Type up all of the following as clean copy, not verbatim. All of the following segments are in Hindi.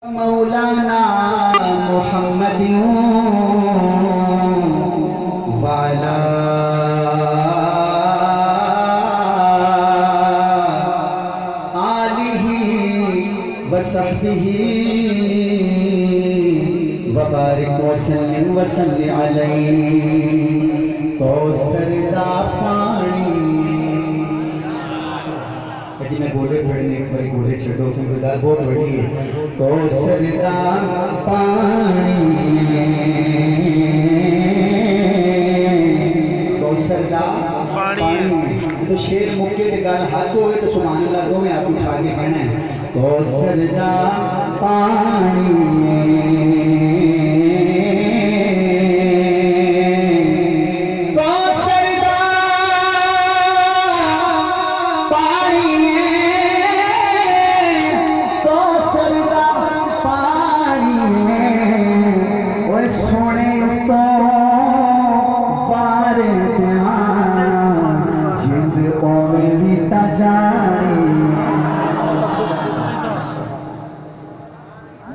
मौलाना मुहम्मदियों वाला आलिही वसहबिही वबारिक वसल्लिम वसल्लि अलैहि। कौसर दा पानी जी मैं गोले पढ़ने एक बारी गोले छो उसमें गुजार बहुत बड़ी है। कौसर दा पानी कौसर दा पानी तो शेर मुक्के के गल हाथ होए तो सुभान अल्लाह दो में आप उठा के कहना है। कौसर दा पानी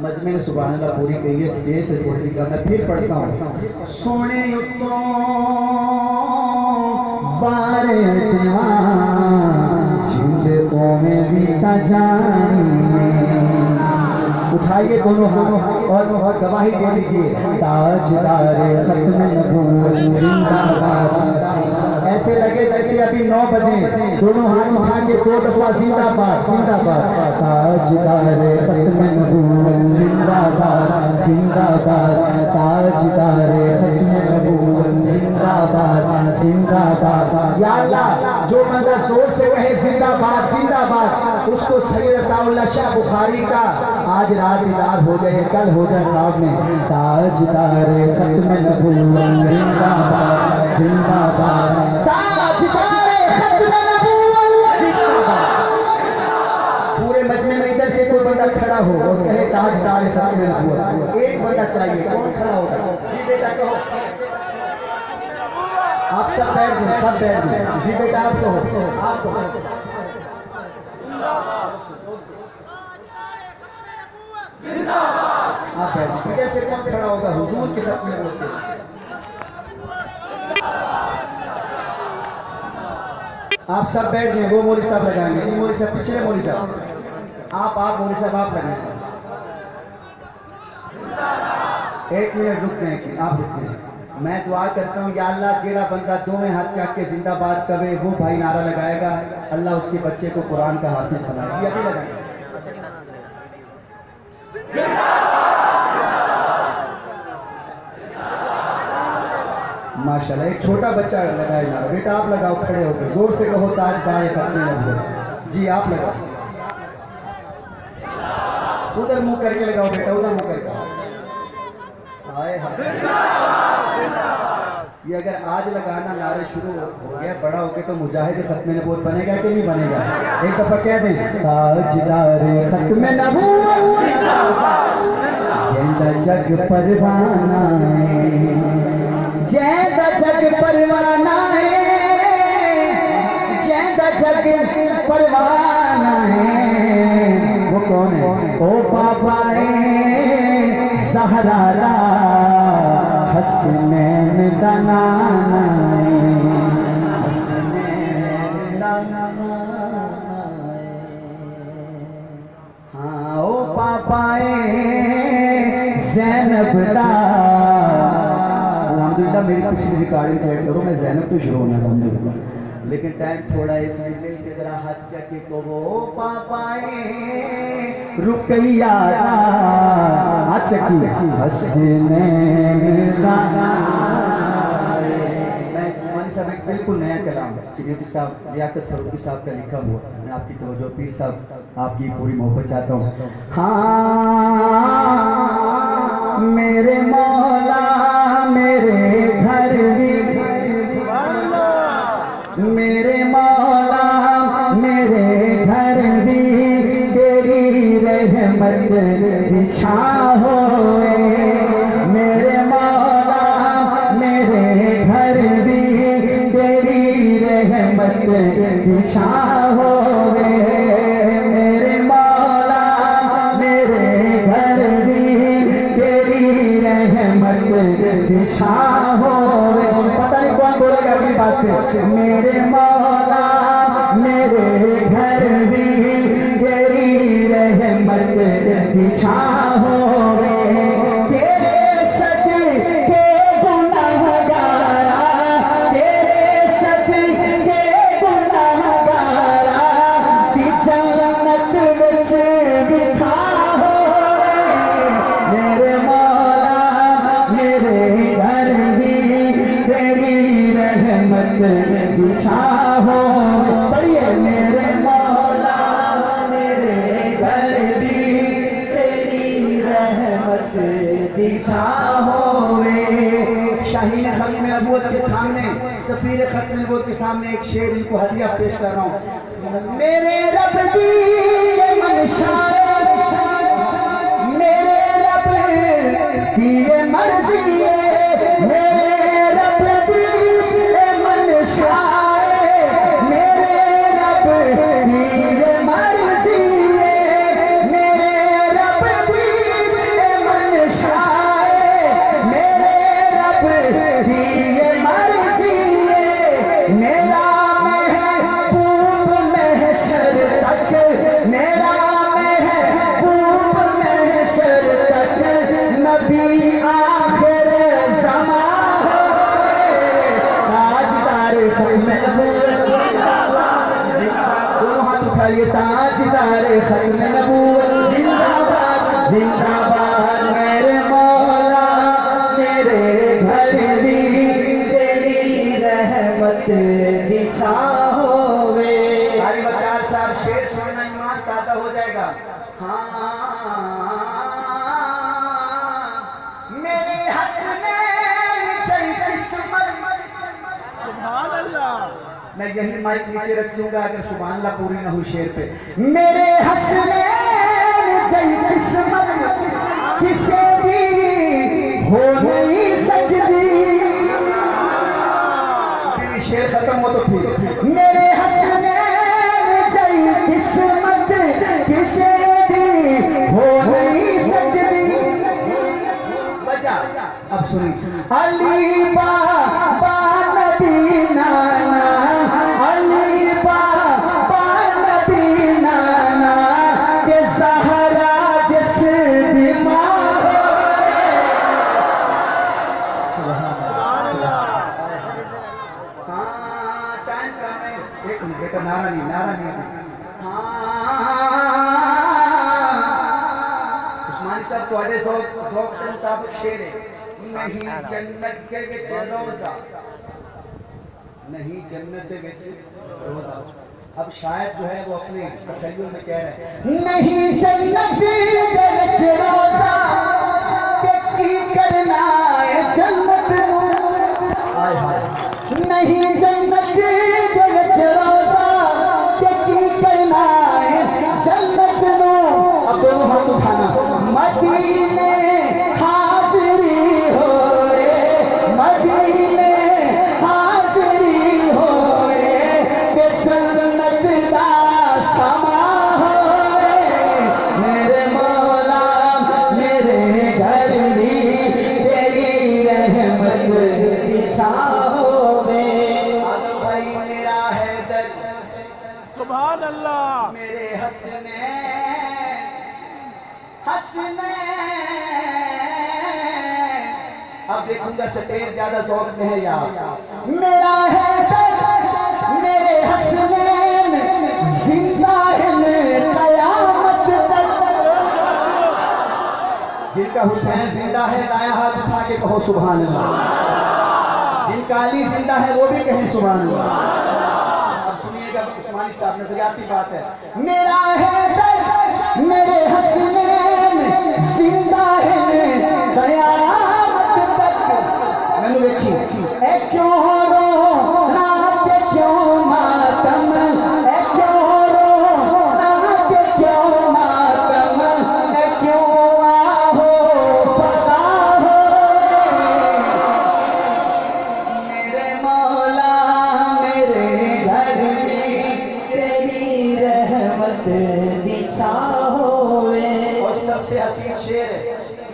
मजमे ने सुभान अल्लाह पूरी कही है। स्टेज से दूसरी का मैं फिर पढ़ता हूँ। सोने उत्तों बारे जिंदों में बीता जानी। उठाइए दोनों हाथ और गवाही दे दीजिए। ताजदार खत्म नबूवत जिंदाबाद। ऐसे लगे जैसे अभी 9 बजे। दोनों हाथ उठा के 2 दफा जिंदाबाद जिंदाबाद। ताजदार खत्म नबूवत जिंदाबाद जिंदाबाद। ताजदार खत्म नबूवत जिंदाबाद जिंदाबाद। या अल्लाह जो बंदा जोर से कहे जिंदाबाद जिंदाबाद उसको सैयद अताउल्लाह शाह बुखारी का आज रात दीदार हो जाए, कल हो जाए साहब में। ताजदार खत्म नबूवत जिंदाबाद जिंदाबाद। पूरे मजमे में इधर से कोई बंदा खड़ा हो और कहे ताजदार खत्म नबूवत। एक बंदा चाहिए, कौन खड़ा होगा? जी बेटा कहो। आप सब बैठ दें, सब बैठ दें। जी बेटा आप कहो, आप कहो। आप बैठ। इधर से कौन खड़ा होगा? हुजूर के साथ में बोलते हैं। आप सब बैठ गए। वो मौली साहब लगाएंगे। ये मौली साहब पिछले मौली साहब आप मौली साहब आप लगाएंगे। 1 मिनट रुकते हैं, आप रुकते हैं। मैं दुआ करता हूँ या अल्लाह जेड़ा बंदा 2 में हाथ चाक के जिंदाबाद कवे वो भाई नारा लगाएगा, अल्लाह उसके बच्चे को कुरान का हाफिज बनाए। जी अभी लगाएंगे। माशाल्लाह एक छोटा बच्चा लगाए नारा। बेटा आप लगाओ, खड़े होकर जोर से कहो ताजदार खत्म नबूवत। जी आप लगाओ। उधर मुंह करके लगाओ बेटा, उधर मुंह करके। हाय हाय। ये अगर आज लगाना नारे शुरू हो गया बड़ा होके तो मुजाहिद खत्म नबूवत बनेगा कि नहीं बनेगा? एक दफा कह दें ताजदार खत्म नबूवत जिंदा जग परवाना जैदा जग परवाना है जैदा जग परवाना है। वो कौन है? ओ पापाए ज़हरा हसनैन दा नाना हसनैन दा नाना। हाँ ओ पापाए ज़ैनब दा। अल्हम्दुलिल्लाह मेरी पिछली रिकॉर्डिंग चेक करो, मैं ज़ैनब तो शुरू होना अल्हम्दुलिल्लाह, लेकिन टाइम थोड़ा है इसलिए मिल के जरा हाथ चके को वो पापाए रुकैया हाथ चकी हसनैन दा। मैं मानी साहब एक बिल्कुल नया कलाम चिन्होटी साहब लियाकत फरूकी साहब का लिखा हुआ, मैं आपकी तवज्जो पीर साहब आपकी पूरी मोहब्बत चाहता हूँ। हाँ मेरे मौला मेरे घर भी मेरे मौला मेरे घर भी तेरी रहमत बिछा होए। मेरे मौला मेरे घर भी तेरी रहमत बिछा होए। मेरे मौला मेरे घर बिछा होवे। पता नहीं कौन बोलेगा अपनी बात पे। मेरे मौला मेरे घर भी तेरी रहमत बिछा होवे। तेरे सच के गुनाहगारा, तेरे सच के गुनाहगारा दी जन्नत विच बिठा होवे। मेरे मौला मेरे घर भी तेरी रहमत बिछा होवे। पढ़िए मेरे मौला मेरे घर भी तेरी रहमत बिछा होवे। शाहीन खत्म नबूवत के सामने, सफीर खत्म नबूवत के सामने एक शेर इनको हदिया पेश कर रहा हूँ। मेरे रब दी मंशा, मेरे रब की ये मर्जी है, मेरे रब की ये मंशा, मेरे रब की ये मर्जी है, मेरे रब की ये मंशा, मेरे रब की ये मर्जी है। मेरा महबूब महशर तक, मेरा महबूब महशर तक नबी आखिर ज़मां है। ताजदार खत्म नबूवत, दोनों हाथ उठाइए। ताजदार खत्म नबूवत जिंदाबाद जिंदाबाद। मेरे मौला मेरे घर भी तेरी रहमत बिछा होवे। कारी बख्तियार साहब शेर सुनना ईमान ताज़ा हो जाएगा। हाँ मेरे हसनैन चल किस्मत। सुभान अल्लाह। मैं यही माइक नीचे रख दूंगा अगर सुभान अल्लाह पूरी ना हुई शेर पे। मेरे हसनैन चल किस्मत किसे भी हो नहीं सजदी। अभी शेर खत्म हो तो फिर मेरे हसनैन चल किस्मत किसे भी हो नहीं सजदी। बजा अब सुनिए। अली बाबा नबी नाना, अली बाबा नबी नाना के सहारा जिस बीमार। हाँ टाइम कम है, एक मिनट बेटा, नारा नहीं उस्मानी साहब थोड़े शौक के मुताबिक शेर है। नहीं जन्नत के विच रोजा, नहीं जन्नत के विच रोजा। अब शायद जो है वो अपने तखय्युल में कह रहे हैं नहीं जन्नत के विच रोजा के की करना है जन्नत नूं। हाय हाय। नहीं जन्नत के विच रोजा के की करना है जन्नत नूं। अब दोनों हाथ उठाना। मदीने हाज़री होए, मदीने हाज़री होए के जन्नत दा समा होए। मेरे मौला मेरे घर भी तेरी रहमत बिछा होवे। भाई मेरा हैदर सुभान अल्लाह। मेरे हसनैन अब देखूंगा स्टेज ज्यादा शौक में है यार। मेरा हैदर मेरे हसनैन जिंदा है कयामत तक। जिनका हुसैन जिंदा है दाया हाथ उठा के कहो सुभान अल्लाह। जिनका अली जिंदा है वो भी कहें सुभान अल्लाह। अब सुनिएगा उस्मानी साहब, नजरियाती बात है। मेरा हैदर मेरे हसनैन जिंदा है कयामत तक। मैंने देखी ए क्यों रो रात क्यों मातम, ए क्यों रो रात क्यों मातम, ए क्यों आहो फदा हो। मेरे मौला मेरे घर में तेरी रहमत बिछा होवे।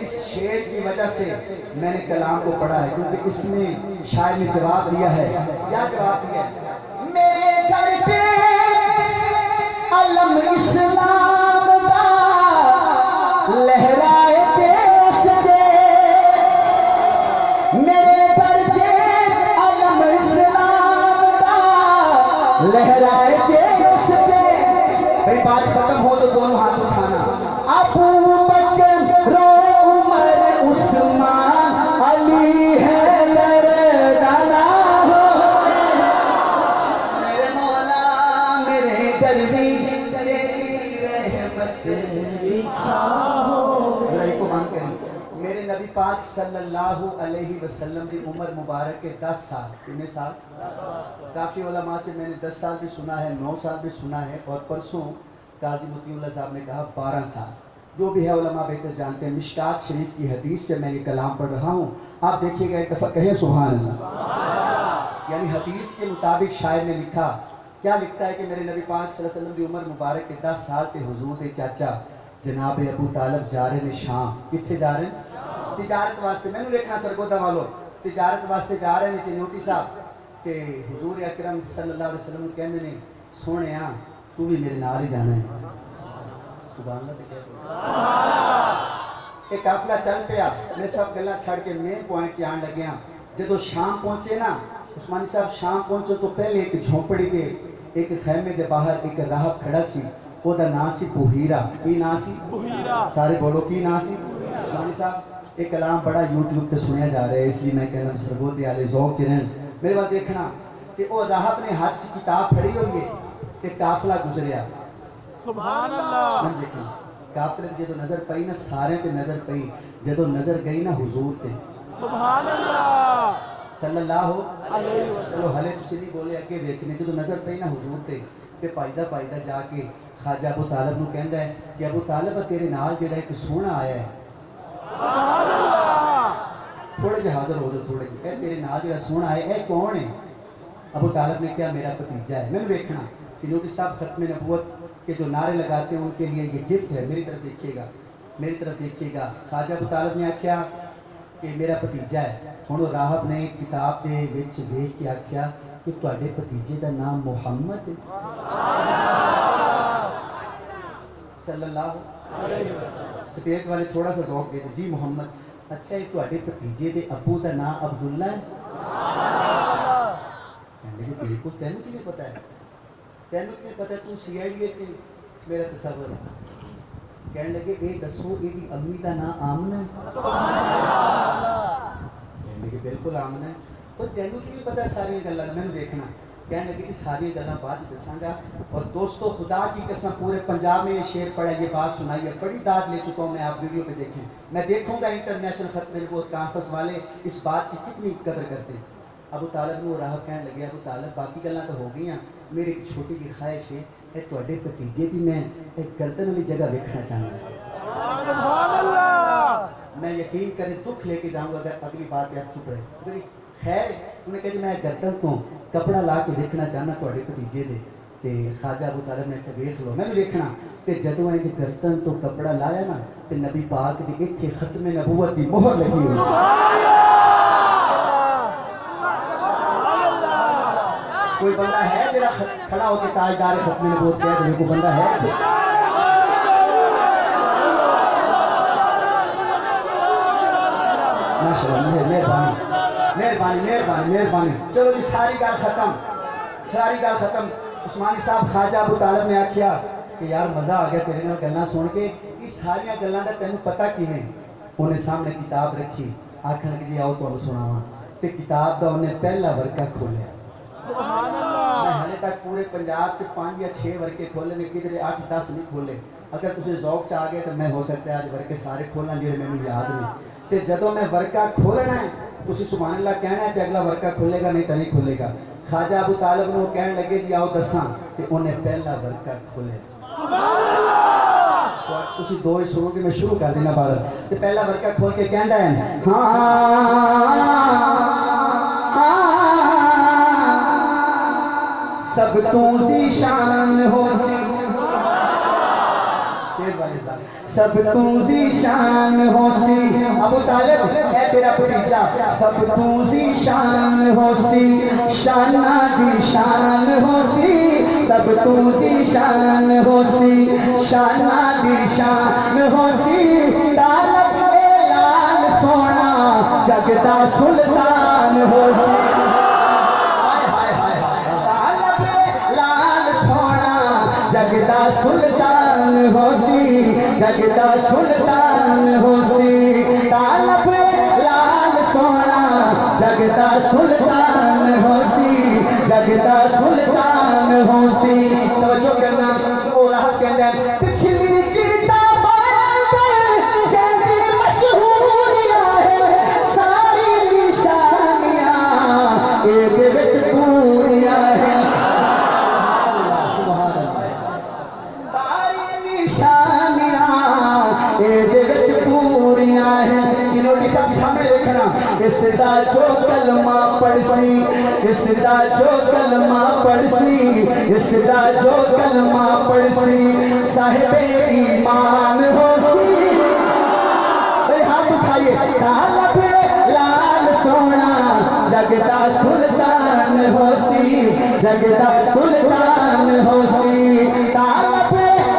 इस शेर की वजह से मैंने कलाम को पढ़ा है, क्योंकि इसमें शायर ने जवाब दिया है। क्या जवाब दिया है? मेरे घर पे अलम इस्लाम का लहराए देश दे, मेरे घर पे अलम इस्लाम का लहराए देश दे। भाई बात खत्म हो तो दोनों हाथ उठाना। अबू बकर उमर उस्मान अली है दरदाना हो, मेरे मौला मेरे दरदी तेरी रहमत बिछा हो। को मांग करें मेरे नबी पाक सल्लल्लाहु अलैहि वसल्लम की उम्र मुबारक के 10 साल। कितने साल? काफ़ी उलमा से मैंने 10 साल भी सुना है, 9 साल भी सुना है, और परसों काजी मुतीउल्लाह साहब ने कहा 12 साल। जो भी है उलमा बेहतर जानते हैं। मिशकात शरीफ की हदीस से मैं ये कलाम पढ़ रहा हूँ, आप देखिएगा एक दफ़ा कहे सुभान अल्लाह। यानी हदीस के मुताबिक शायर ने लिखा, क्या लिखता है कि मेरे नबी पाक सल्लल्लाहु अलैहि वसल्लम की उम्र मुबारक के 10 साल थे। हुजूर के चाचा जनाब अबू तालब जा रहे ने शाम। कितने जा रहे हैं? तिजारत वास्ते। मैंने देखना सरगोदा वालों, तिजारत वास्ते जा रहे हैं चिन्होटी साहब के हुजूर अकरम सल्लल्लाहु अलैहि वसल्लम कहते ने सोने तू भी मेरे नाल ही जाना है। एक काफिला चल पिया, मैं सब गल्ला छड़ के मेन पॉइंट ते आन लगे। जो शाम पहुंचे ना उस्मानी साहब, शाम पहुंचो तो पहले एक झोंपड़ी के एक खैमे के बाहर एक राहब खड़ा सी, ओदा नाम सी बुहीरा। की नाम सी? बुहीरा। सारे बोलो की नाम सी? उस्मानी साहब एक कलाम बड़ा यूट्यूब पे सुनया जा रहा है, इसलिए मैं कहना सरगोदे वाले ज़ौक़ चैनल मेरे बात देखना कि वो राहब ने हाथ की किताब फड़ी हुई है कि काफिला गुजरिया। सुभान अल्लाह। देखो काफिले जो नजर पई ना सारे ते नजर पई, जो नजर गई ना हुजूर ते सुभान अल्लाह सल्लल्लाहु अलैहि वसल्लम। चलो हले तुसी नहीं बोले अगे देखने, जो नजर पई ना हुजूर ते पाईदा जाके खाजा अबू तालब नू कहंदा है कि अबू तालब तेरे नाल जेड़ा एक सोहना आया है। सुभान अल्लाह। थोड़े जे हाजिर हो जाओ, थोड़े जे तेरे नाल जेड़ा सोहना आया है कौन है? अबू तालब ने कहा मेरा भतीजा है। मैंने देखना कि नूरी साहब खत्म नबूवत के जो नारे लगाते हैं उनके लिए ये गिफ्ट है। मेरी तरफ देखिएगा, मेरी तरफ देखिएगा। खाजा अबू तालब ने आख्या कि मेरा भतीजा है। हुण राहब ने किताब के विच देख के आख्या कि तुहाडे भतीजे का नाम मुहम्मद है सल्लल्लाहु अलैहि वसल्लम। स्टेज वाले थोड़ा सा ज़ौक़ दे दो जी मुहम्मद। अच्छा ये तुहाडे भतीजे के अबू का नाम अब्दुल्ला है? बिल्कुल। तेनू कि पता है? तेनू कि पता है? तू CID मेरा तसव्वुर कहने लगे ये दसो ये अम्मी का नाम आमना है? कहने लगे बिल्कुल आमना है। तो तेनू कि पता है सारी गल्लां? मैंने देखना कहने लगे कि सारी गल्लां बाद दसांगा। और दोस्तों खुदा की कसम पूरे पंजाब में ये शेर पड़ा, ये बात सुनाई है, बड़ी दाद ले चुका हूँ मैं, आप वीडियो पे देखें। मैं देखूंगा इंटरनेशनल खत्म नबूवत कॉन्फ्रेंस वाले इस बात की कितनी कदर करते हैं। अबू तालब को राहब कहने लगे अबू तालब बाकी गल्लां तो हो गई, मेरी एक छोटी जी ख्वाहिश है तुहाडे भतीजे की मैं एक गर्दन वाली जगह देखना चाहूँगा। सुभान अल्लाह। मैं यकीन करें दुख लेके जाऊँगा अगर अगली बात आप चुप रहे। खैर उन्हें कहा मैं गर्दन तो कपड़ा ला के देखना चाहना तुहाडे भतीजे दे। ते खाजा अबू तालब ने कहा देख लो। मैंने देखना कि जदों इन्हें गर्दन तो कपड़ा लाया ना तो नबी पाक की इत्थे खत्म नबूवत की मोहर लगी हुई। कोई बंदा है जरा खड़ा होकर ताजदार खत्म नबूवत कह दे? कोई बंदा है? माशाअल्लाह, मेहरबानी मेहरबानी मेहरबानी मेहरबानी। चलो जी सारी गल खत्म, सारी गल खत्म। उस्मानी साहब खाजा अबू तालब ने आख्या कि यार मज़ा आ गया तेरे नाल गल्लां सुन के, ये सारियां गल्लां दा तैनूं पता किवें? उन्हें सामने किताब रखी, आखन लगी जी आओ तुहानूं सुणावां। ते किताब दा उन्हें पहला वर्का खोलिया। सुभान अल्लाह। मैं हाले तक पूरे पंजाब से 5 या 6 वर्के खोले ने, किधरे 8-10 नहीं खोले। अगर तुझे ज़ौक़ से आ गए तो मैं हो सकता है आज वर्के सारे खोलना जो मैंने याद नहीं। तो जदों मैं वर्का खोलना है तुझे सुभान अल्लाह कहना है तो अगला वर्का खुलेगा, नहीं तो नहीं खुलेगा। खाजा अबू तालब को कहने लगे जी आओ दसा, तो उन्हें पहला वर्का खोले। सुभान अल्लाह। तो तुसी दो ही सुनोगे, मैं शुरू कर देना बार। तो पहला वर्का खोल के कहता है सब तू सी शान हो सब तू ज़ीशान होसी। अबू तालिब है तेरा भतीजा, सब तू ज़ीशान होसी, शाना दी शान होसी, सब तू ज़ीशान होसी, शाना दी शान होसी। तालब ए लाल सोना जगदा सुल्तान होसी। जगदा सुल्तान होसी, जगदा सुल्तान होसी। तालब लाल सोना जगदा सुल्तान होसी, जगदा सुल्तान होसी। तवज्जो करना ओ राह कहंदा पिछली किताबां जैसी मशहूरियां है सारी निशानियां एदे विच पूरियां है। जिन्होंने सब सामने देखना इसदा जो कलमा पढ़सी, इसदा जो कलमा पढ़सी, इसदा जो कलमा पढ़सी साहिबे ईमान होसी। हाथ उठाइए। तालब लाल सोना जगदा सुल्तान होसी, जगदा सुल्तान होसी। तालब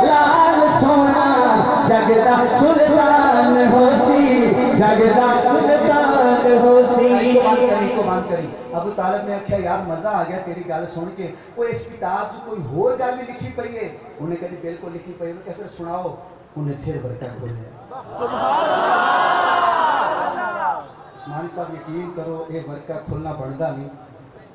लाल सोना जगदा सुल्तान होसी, जगदा सुल्तान होसी। को बात करी अबू तालिब ने आख्या यार मजा आ गया तेरी गल सुन के। वो इस किताब च कोई होर गल भी लिखी पई है? उन्हें कही बिल्कुल लिखी पई। उन्हें फिर सुनाओ। उन्हें फिर बरकत खोलिया। सुभान अल्लाह। उस्मानी साहब यकीन करो ये बरकत खोलना बनता नहीं,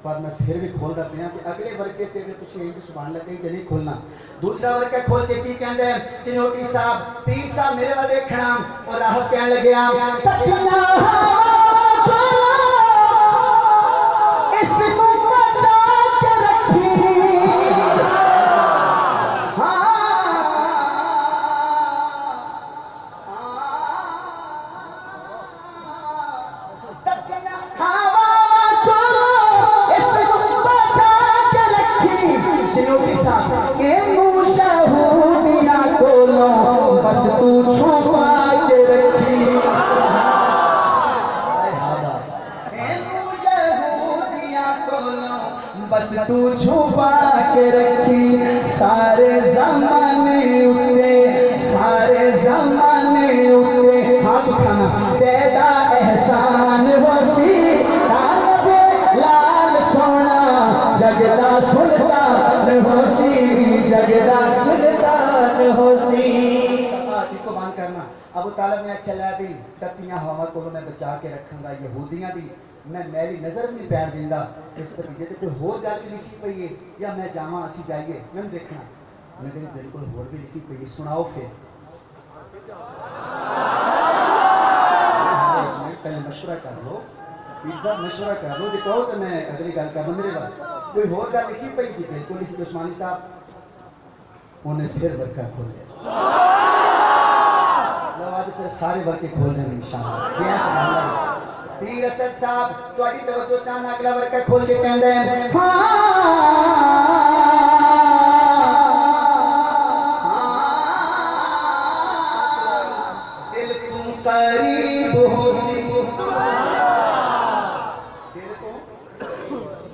पर मैं फिर भी खोलता पिया कि अगले वर्के तेरे तुझे इंज सुभान अल्लाह कहीं नहीं खोलना। दूसरा वर्का खोल के की कहंदे चिनोटी साहब पीर साहब मेरे वाल देखना और राह कहन लगया तकिया इसको बचा के रखी। बस तू छुपा के रखी, बस तू छुपा के रखी। सारे ज़माने उठे, सारे ज़माने उठे। हाथ उठाना तेरा एहसान होसी। तालब लाल सोना जगदा सुल्तान होसी, जगदा सुल्तान होसी। को बांध करना अबू तालिब ने आख्या लै भी तत्तियां हवा को मैं बचा के रखूंगा, यहूदियां दी मैं मैली नजर नहीं पैण दिंदा। इस नतीजे ते कोई होर गल लिखी पई है या मैं जावां असी जाइए मैं देखना। मैं कही बिल्कुल होर भी लिखी पई है। सुनाओ फिर। पहले मशवरा कर लो, पिज्जा मशवरा कर लो, कहो तो मैं अगली गल कर लूं। मेरे बाद कोई होर गल लिखी पई थी बिल्कुल लिखी। उस्मानी साहब उन्हें फिर बरकत खोले। फिर सारे वर्के खोलने में इंशाअल्लाह। पीर असद साहब थोड़ी तवज्जो चाहना अगला वर्का खोल के कहंदे हैं दिल तू करीब होसी। दिल तो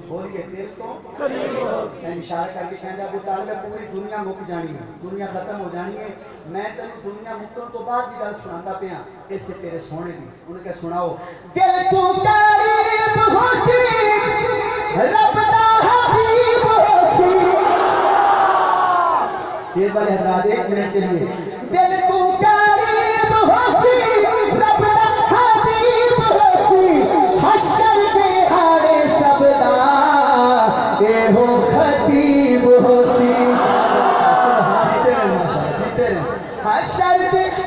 बोलिए दिल तो करीब होसी। इशारा करके कहंदा अबू तालिब पूरी दुनिया मुक जानी है, दुनिया खत्म हो जानी है। मैं तेन दुनिया मुक्कन तो बाद की गल सुनाता पिया इससे तेरे सोने की। उन्हें क्या सुनाओ। दिल तू करीब होसी रब दा हबीब होसी। शेर वाले हजरात 1 मिनट के लिए। दिल तू करीब होसी रब दा हबीब होसी। हश्र दे हारे सबदा ए हो खतीब होसी।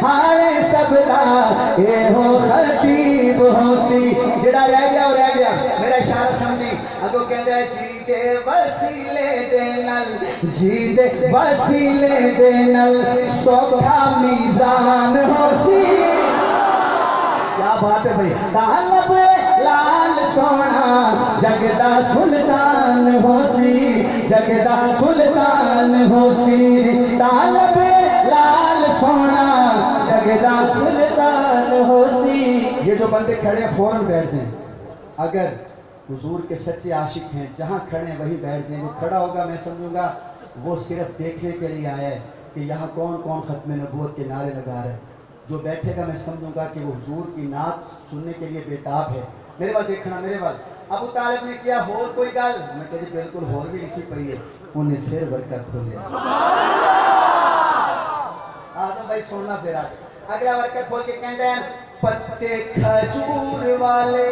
हारे सबदा ये हो खतीब होसी। जेड़ा रह गया वो रह गया। मेरा इशारा समझी। अगो कहंदा जी दे वसीले दे नल, जी दे वसीले दे नल सौखा मीज़ान होसी। क्या बात है भाई। तालब लाल सोना जगदा सुल्तान होसी, जगदा सुल्तान होसी, तालबे लाल सोना जगदा सुल्तान होसी। ये जो बंदे खड़े फौरन बैठ जाएं, अगर हुजूर के सच्चे आशिक हैं, जहाँ खड़े वहीं बैठ जाएं। वो खड़ा होगा मैं समझूंगा वो सिर्फ देखने के लिए आया है कि यहाँ कौन कौन खत्म नबूवत के नारे लगा रहे हैं। जो बैठेगा मैं समझूंगा कि वो हुजूर की नात सुनने के लिए बेताब है। मेरे पास देखना, मेरे पास अबू तालिब ने किया होर कोई गल, मैं कहती बिल्कुल होर भी लिखी पई है। उन्हें फिर वर्कर खोले। आजम भाई सुनना फिर आगे अगला वर्कर खोल के कहते हैं पत्ते खजूर वाले।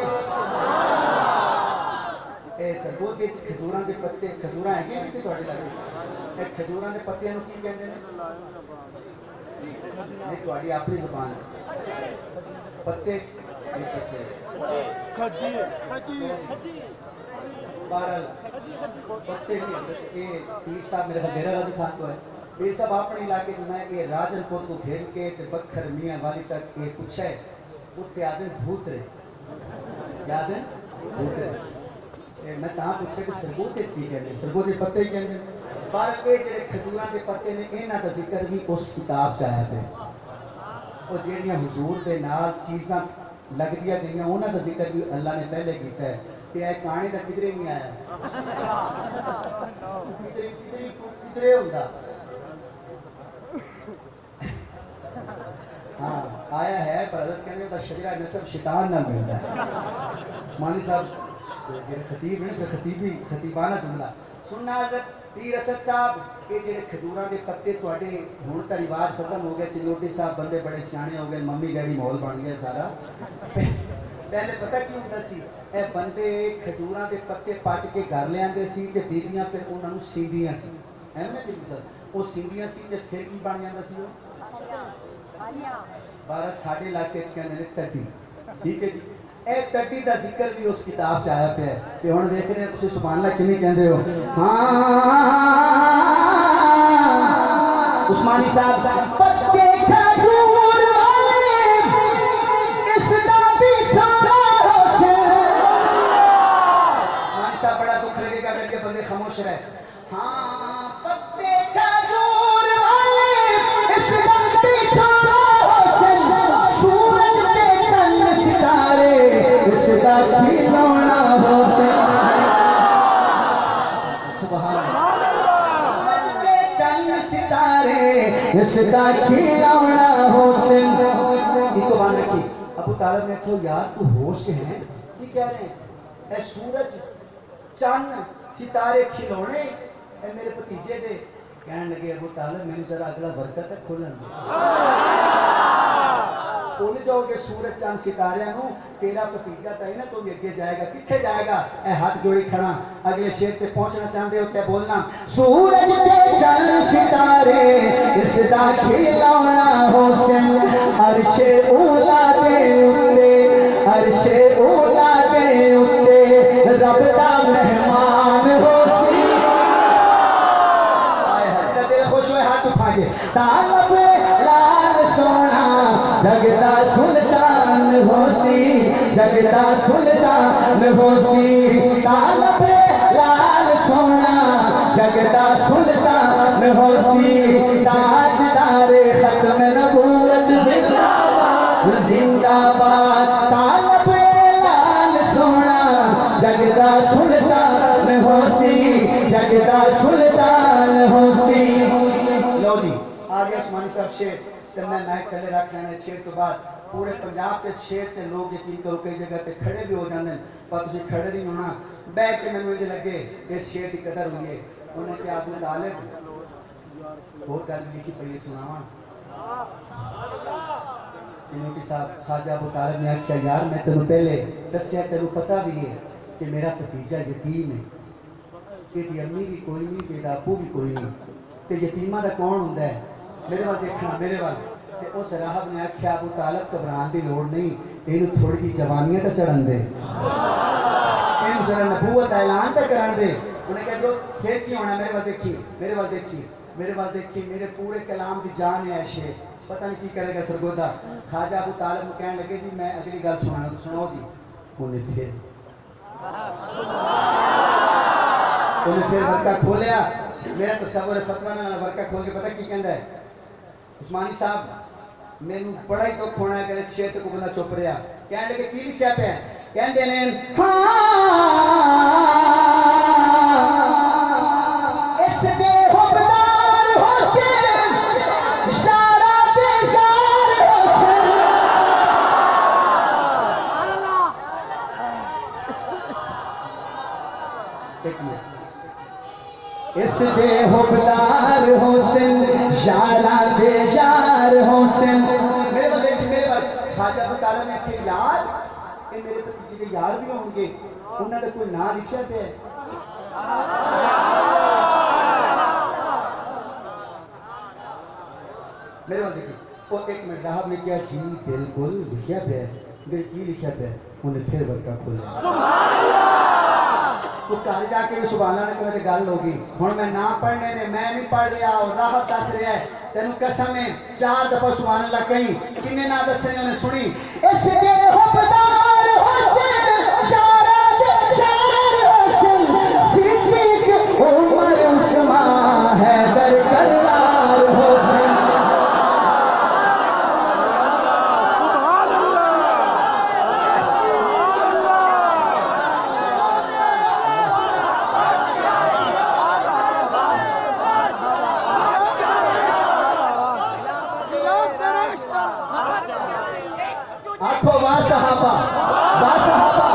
सरबूत के खजूर के पत्ते, खजूर है कि थोड़े लगे खजूर के पत्तियां की कहते हैं थोड़ी अपनी जुबान पत्ते पत्ते पीर साहब मेरे डेरा गाजी खान तो है। पीर साहब अपने इलाके में ये राजनपुर को घेर के बखर मियाँ वाली तक ये कुछ है उत्ते आदमी भूत रहे, याद है भूत रहे। मैं कहाँ पूछे कि सरबूत की कहते, सरबूत के पत्ते कहते, पर ये जो खजूर के पत्ते ने इन्हों का जिक्र भी उस किताब च आया पे। और ਜਿਹੜੀਆਂ हुजूर के नाल चीज़ां लगदियां गईयां उन्हों का जिक्र भी अल्लाह ने पहले किया है कि यह कहानी का किधरे नहीं आया, किधरे होंदा। हाँ आया है पर हज़रत कहने का शजरा नसब शैतान ना मिलता है। मानी साहब खतीब है खतीबी खतीबाना जुमला सुनना। हज़रत पीर असद साहब ये जो खजूर के पत्ते थोड़े हूँ तो रिवाज खत्म हो गया। चिलोटी साहब बंदे बड़े सियाने हो गए, मम्मी डैडी माहौल बन गया सारा। पहले पता की होंदा सी ए बंदे खजूर के पत्ते पट के घर लियाते सी ते बीबियां फिर उन्होंने सींदियां सी, है ना जी सर वो सींदियां सी ते फिर की बन जाता सी भारत साढ़े इलाके कहते तटी। ठीक है जी ए तटी का जिक्र भी उस किताब च आया पे है कि हुण देख रहे हो सुभान अल्लाह किवें कहंदे हो। हाँ उस्मानी साहब पत्ते खजूर वाले इसदा बिछाना हो से। उस्मानी साहब बड़ा दुख लगेगा अगर ये बंदे खामोश रहे। हाँ पत्ते खजूर वाले इसदा बिछाना हो से, सूरज पे चंद सितारे इसका खिलौना हो से। इसका खिलौना हो से। इसको मान रखी। अबू तालिब ने कहा यार तू होश है कि कह रहे हैं ए सूरज चंद सितारे खिलौने ए मेरे भतीजे दे। कहने लगे अबू तालिब मैंने जरा अगला बरकत है खोलन भूल जाओगे सूरज चांद सितारे तेरा भतीजा तो है ना, तो भी अगे जाएगा। किथे जाएगा ए हाथ जोड़ी खड़ा। अगले शेर पे पहुंचना चाहते हो तो बोलना सूरज ते चांद सितारे इसदा खिलौना हो से। अर्शे ऊला दे उत्ते, अर्शे ऊला दे उत्ते रब दा मेहमान हो सी। दिल खुश हुए हाथ उठा के तालब लाल सोना जगदा सुल्तान होसी, जगदा सुल्तान होसी। तालब लाल सोना जगदा सुल्तान होसी। ताजदारे खत्म नबूवत जिंदाबाद जिंदाबाद। तालब लाल सोना जगदा सुल्तान होसी, जगदा सुल्तान होसी। लो जी आ गया उस्मानी साहब शेर तो मैं कले रख लेना। शेर तो बाद पूरे पंजाब के शेर के लोग यकीन करो कई जगह पे खड़े भी हो जाते पर तुम खड़े नहीं होना बैठ के मैंने मुझे लगे इस शेर की कदर हुई है। उन्हें क्या अबू तालिब बहुत गल लिखी पई सुनावा। चिनोटी साहब ख्वाजा अबू तालिब ने आख्या यार मैं तेन पहले दसिया तेन पता भी है कि मेरा भतीजा यतीम है, तेरी अम्मी भी कोई नहीं, तेरा अबू भी कोई नहीं, तो यतीमा का कौन होंदा है। मेरे वाल देखना मेरे वाल। उस राहब ने आख्या अबू तालिब घबराने की लोड़ नहीं, इन थोड़ी जी जवानियां तो चढ़न दे, इन जरा नबूवत ऐलान तो करन दे। उन्हें कहा जो फिर की होना। मेरे वाल देखिए, मेरे वाल देखिए, मेरे वाल देखिए, मेरे पूरे कलाम की जान है शेर। पता नहीं की करेगा सरगोदा। ख्वाजा अबू तालिब कहने लगे जी मैं अगली गल सुना सुनाओ जी। उन्हें फिर वर्का खोलिया। मेरा तस्वर फतवा ना वर्का खोल के पता की कहता है उस्मानी साहब मैनू बड़ा ही दुख होना है कि शेर को बंदा चुप रहा। कहने लगे की लिखा पे कहते ने इस बेहुबदार हुसैन यारा बेजार हुसैन। मेरे पास खाजा अबू तालिब ने आखे यार ये मेरे भतीजे के यार भी होंगे उन्होंने कोई नाम लिखा पे मेरे पास देखिए वो एक मिनट राहब ने किया जी बिल्कुल लिखा पे मेरे की लिखा पे उन्हें फिर वर्का खोला। तो घर जाके भी सुभाना ने कहे गल होगी हुण मैं ना पढ़ने ने मैं नहीं पढ़ रहा और राह दस रहा है तेन कसम है 4 दफा सुभान अल्लाह कही किन्ने ना दसने उन्हें सुनी इस बेहुबदार हुसैन यारा बेजार हुसैन सिद्दीक उमर उस्मान हैदर करार हुसैन। आखो वाह सहाबा वाह सहाबा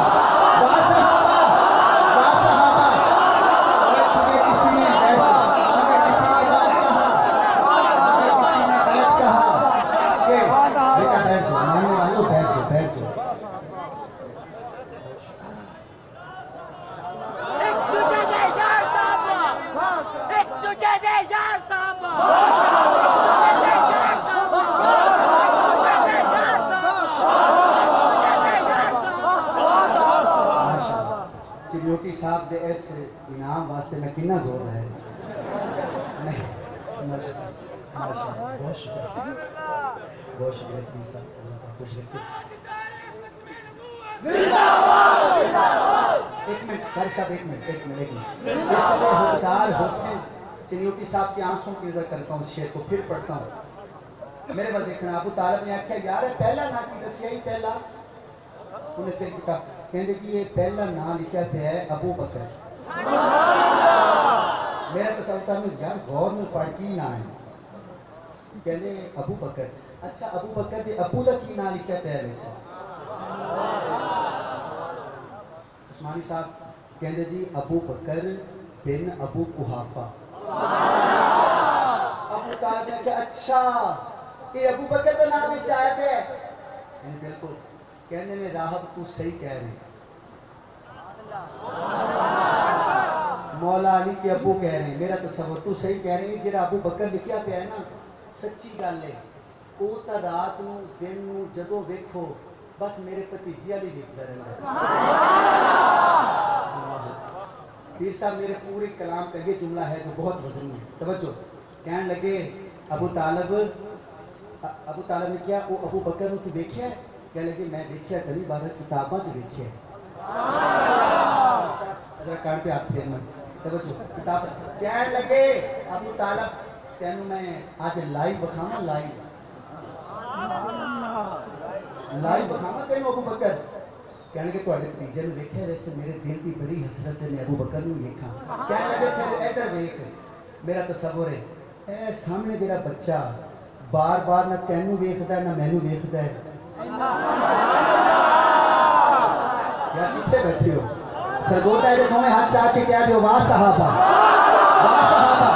वाह सहाबा वाह सहाबा। तुम्हें किसी ने गलत कहा कि बेटा बैठ जाओ मानने वालों बैठ जाओ बैठ जाओ। चिन्योटी साहब दे इस इनाम वास्ते मैं कितना जोर है नहीं बहुत शुक्रिया खुश रखिए। एक मिनट भाई साहब एक मिनट हुक्मदार हुसैन चिन्योटी साहब के आंसुओं की नजर करता हूँ शेर को फिर पढ़ता हूँ। मेरे बार देखना अबू तालिब ने आख्या यार पहला ना की दसिया ही पहला उन्हें फिर किताब कहते कि ये पहला नाम लिखा पे है अबू बकर। मेरा तो सबका में यार गौर में पढ़ की ना है कहते अबू बकर। अच्छा अबू बकर के अबू का की नाम लिखा पे है उस्मानी साहब कहते जी अबू बकर बिन अबू कुहाफा। अबू तालिब ने कहा अच्छा ये अबू बकर का नाम ही चाहे पे बिल्कुल कहने में राहब तू सही कह रही मौला अली के अबू कह रहे हैं मेरा तस्वर तू सही कह रही है जो अबू बकर लिखा पे है ना सच्ची गल है वो तो रात नूं दिन नूं जदों देखो बस मेरे भतीजे वाली लिखता रहता। पीर साहब मेरे पूरे कलाम का ये जुमला है जो बहुत वजन है तवज्जो कहने लगे अबू तालिब ने क्या वो अबू बकर नूं तू देखिया कह लगे मैं देखिया कभी बाहर किताबों से देखिया कान पे हाथ फेरना तवज्जो किताब कहने लगे अबू तालिब तेन मैं आज लाइव बखावा लाइव बखावा तेन अबू बकर कहने लगे तुहाडे भतीजे नूं वेखिया वैसे मेरे दिल की बड़ी हसरत है मैं अबू बकर नूं वेखां। कहने लगे फिर इधर वेख मेरा तस्वर है ए सामने मेरा बच्चा बार बार ना तेनू वेखदा ना मैनू वेखदा है यार पीछे बैठे हो सरगोटा है दोनों हाथ चाट के क्या दो वाह सहाबा वाह सहाबा।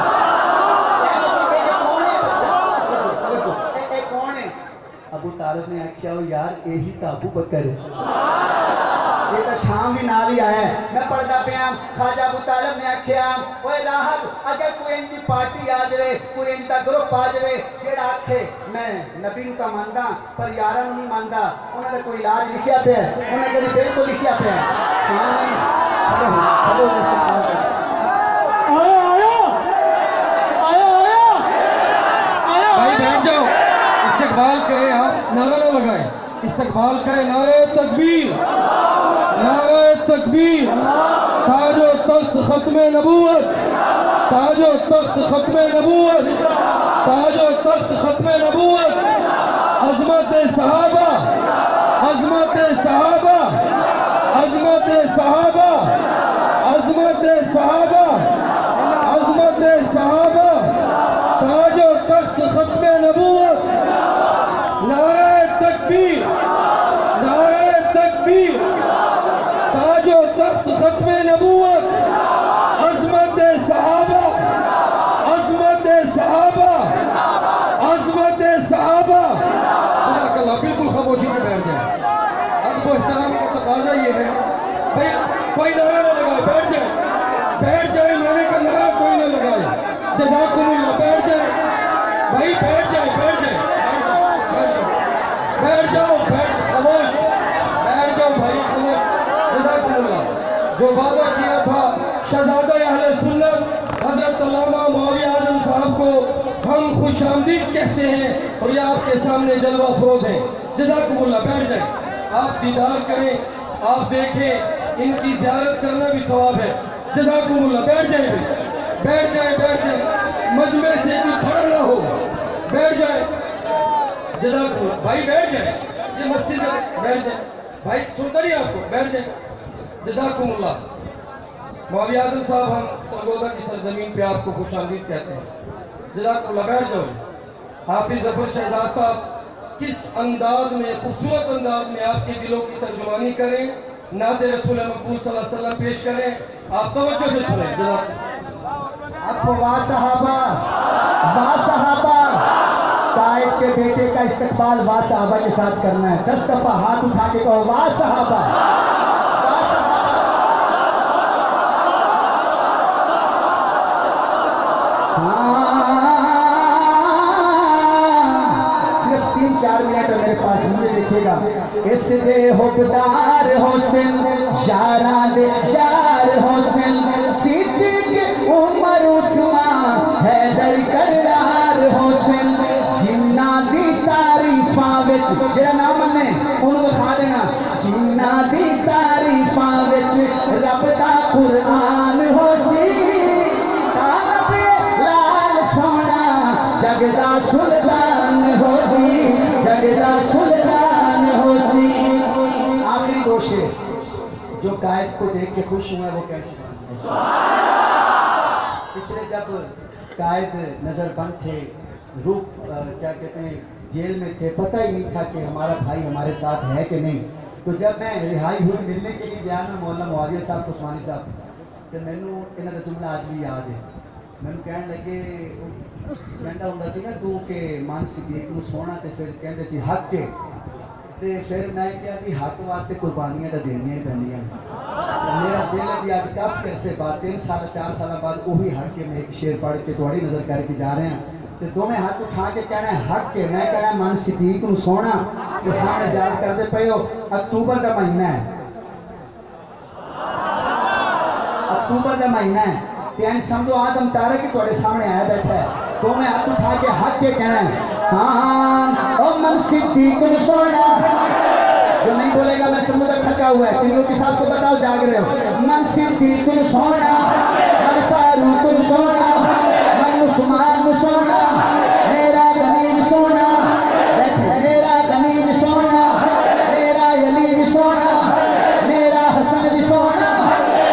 कौन है अबू तालिब ने आख्या हो यार यही तो अबू बकर है ये तो शाम भी नाल ही आया है मैं पढ़ता पाया खाजा अबू तालिब ने आख्या ओए राहब अगर कोई इनकी पार्टी आ जाए कोई इनका ग्रुप आ जाए जेड़ा आखे मैं नबी का मानदा पर यारा नहीं मानदा उन्होंने कोई इलाज लिखा पे उन्होंने कभी बिल्कुल लिखा पे भाई बैठ जाओ इस्तकबाल करें आप नारा लगाए इस्तकबाल करें नारे तकबीर नारे तकबीर। ताजो तख्त खत्म नबूवत, ताजो तख्त खत्म नबूवत, ताजो तख्त खत्म नबूवत। अजमत सहाबा, अजमत सहाबा, अजमत सहाबा, अजमत सहाबा, अजमत सहाबा। ताजो तख्त खत्म नबूवत। नारे तकबीर, नारे तकबीर। ताजो तख्त खत्म नबूवत। अजमत सहाबा, अजमत सहाबा, अजमत सहाबा। बिल्कुल खामोशी में बैठ जाए। अब को इस्लाम का तकाजा ये है भाई, कोई नारा ना लगाए, बैठ जाए, बैठ जाए। नारे का नारा कोई ना लगाए। जज़ाकुमुल्लाह, बैठ जाए भाई, बैठ जाए, बैठ जाए, बैठ जाओ, बैठ, खामोश बैठ जाओ भाई, खामोश। जज़ाकुमुल्लाह। जो वादा किया था शहज़ादा अहले सुन्नत हज़रत अल्लामा मौलवी आज़म साहब को हम खुशामदीद कहते हैं, और ये आपके सामने जलवा फरोज है। जज़ाकुमुल्लाह, बैठ जाए, आप दीदार करें, आप देखें, इनकी ज़ियारत करना भी सवाब है। जज़ाकुमुल्लाह, बैठ जाए, बैठ जाए, बैठ जाए। मजमे से कोई खड़ा ना हो, बैठ जाए। जज़ाकुमुल्लाह भाई, बैठ जाए, ये मस्जिद है, बैठ जाए भाई, सुनता नहीं आपको, बैठ जाए। जज़ाकुमुल्लाह। मौलवी आज़म साहब, हम सरगोदा की सरजमीन पे आपको खुशामदीद कहते हैं। जज़ाकुमुल्लाह, बैठ जाओ। हाफिज ज़फर शहजाद साहब किस अंदाज में, खूबसूरत अंदाज में आपके दिलों की तर्जुमानी करें, नाते रसूल मकबूल सल्लल्लाहु अलैहि वसल्लम पेश करें। आप तवज्जो से सुने। आपको वाह सहाबा, वाह सहाबा। कायद के बेटे का इस्तकबाल वाह सहाबा के साथ करना है। 10 दफा हाथ उठा के कहो वाह सहाबा, वाह सहाबा। सिर्फ 3-4 मिनट मेरे पास, मुझे देखिएगा। इस दे हुबदार हुसैन, यारा दे यार हुसैन, सिद्दीक उमर उस्मान हैदर करार हुसैन। जिन्ना दी तारीफां विच, जेड़ा ना मन्ने उन्होंने विखा देना। जिन्ना दी तारीफां विच रब दा कुरान होसी, जगदा सुल्तान होसी, जगदा सुल्तान होसी। आखिरी दो शेर जो कायद को देख के खुश हुए वो कैसे? पिछले जब कायद नजरबंद थे, रूप क्या कहते हैं, जेल में थे, पता ही नहीं था कि हमारा भाई हमारे साथ है कि नहीं। तो जब मैं रिहाई हुई, मिलने के लिए गया ना मौलाना मुआविया साहब उस्मानी साहब, तो मैनू इन्हों का जुमला आज भी याद है। मैनू कह लगे, कहता होंगे सी ना तू के मन सिद्दीक नूं सोहना, तो फिर कहते सी हक के, तो फिर मैं क्या कि हक वास्ते कुर्बानियां तो देनियां ही पैंदियां। मेरा दिल भी अज काफ़ी अरसे बाद 3 साल 4 साल बाद वही हक के, मैं एक शेर पढ़ के थोड़ी नजर करके जा रहे हैं। तो दोवें हाथ उठा के कहना है हक के, मैं कहना मन सिद्दीक नूं सोहना। तो सामने याद करते पे हो, अक्तूबर का महीना है, अक्तूबर का महीना है, समझो आजम तारा की थोड़े सामने आया बैठा है। तो मैं हाथ उठा के हक के कहना है हाँ ओ मन सिद्दीक नूं सोहना। जो नहीं बोलेगा मैं समझ थका हुआ है। चिल्लो के साथ को बताओ, जाग रहे हो। मन सिद्दीक नूं सोहना, मन फारूक नूं सोहना, मन उस्मान नूं सोहना, मेरा गनीम सोहना, मेरा गनीम सोहना, मेरा यलीम सोहना, मेरा हसन भी सोहना,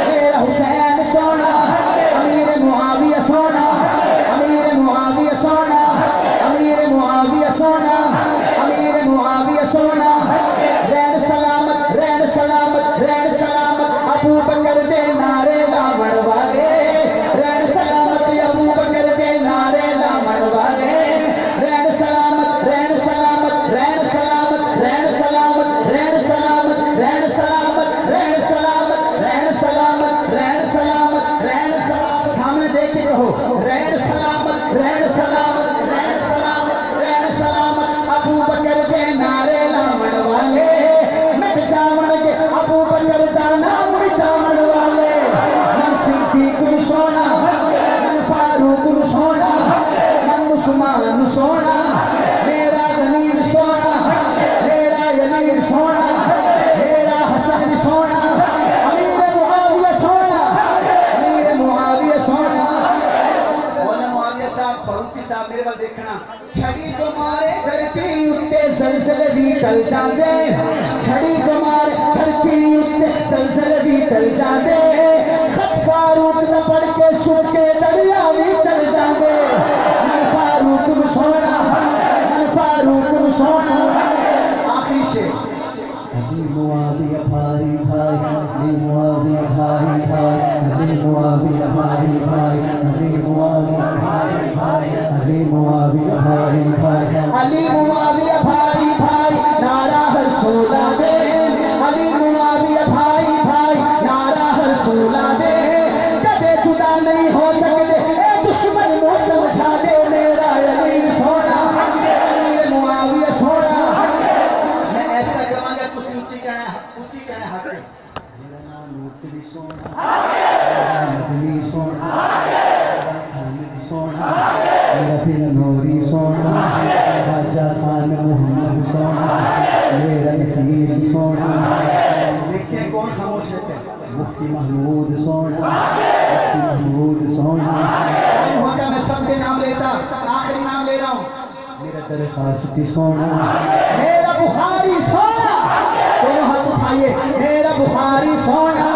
मेरा हुसैन सोहना, अमीर मुआविया सोहना, अमीर मुआविया सोहना, अमीर मुआविया सोहना, अमीर मुआविया सोहना। रैन सलामत, रैन सलामत, रैन सलामत अबू बकर दे नारे लावण वाले, रैन सलामत अबू बकर दे नारे लावण वाले। रैन सलामत, रैन सलामत, रैन सलामत, रैन सलामत, रैन सलामत, रैन सलामत, रैन सलामत, रैन सलामत, रैन सलामत, रैन सलामत। सामने देखे रहो, रैन सलामत, रैन सलामत, रैन सलामत, रैन सलामत अबू बकर दे नारे लावण वाले। मिट जावणगे अबू बकर दा नाम मिटावण वाले। मन सिद्दीक नूं सोहना, मन फारूक नूं सोहना, मन उस्मान नूं सोहना, मेरा गनीम सोहना, मेरा यलीम सोहना, मेरा हसन सोहना, देखना छड़ी तुम्हारे धरती उत्ते सलसल भी टल जाते छड़ी तुम्हारे धरती उत्ते सलसल भी टल जाते खत फारूक न पढ़ के सुन के दरिया भी चल जाते मन फारूक तुम सोना मन फारूक तुम सोना आखिरी शेर अली मुआविया भाई भाई अली मुआविया भाई भाई अली मुआविया भाई भाई अली मुआविया भाई भाई अली मुआविया भाई भाई अली मुआविया भाई भाई नारा हर सोला दे अली मुआविया भाई भाई नारा हर सोला दे कदे जुदा नहीं हो सकते ए दुश्मन को समझा दे मेरा अली सोना मुआविया सोना मैं ऐसा करूंगा कुछ ऊंची कहना हक है मेरा नाम मुक्ति सोना मदनी सोना खालिद सोना मेरा फिर नूरी सोना राजा खान मोहम्मद सोना मेरा नफीस सोना देखिए कौन खामोश रहते हैं मुफ्ती महमूद सोना मुफ्ती महमूद सोना कौन होता मैं सबके नाम लेता आखिरी नाम ले रहा हूँ मेरा दरखास्ती सोना मेरा बुखारी सोना दोनों हाथ उठाइए मेरा बुखारी सोना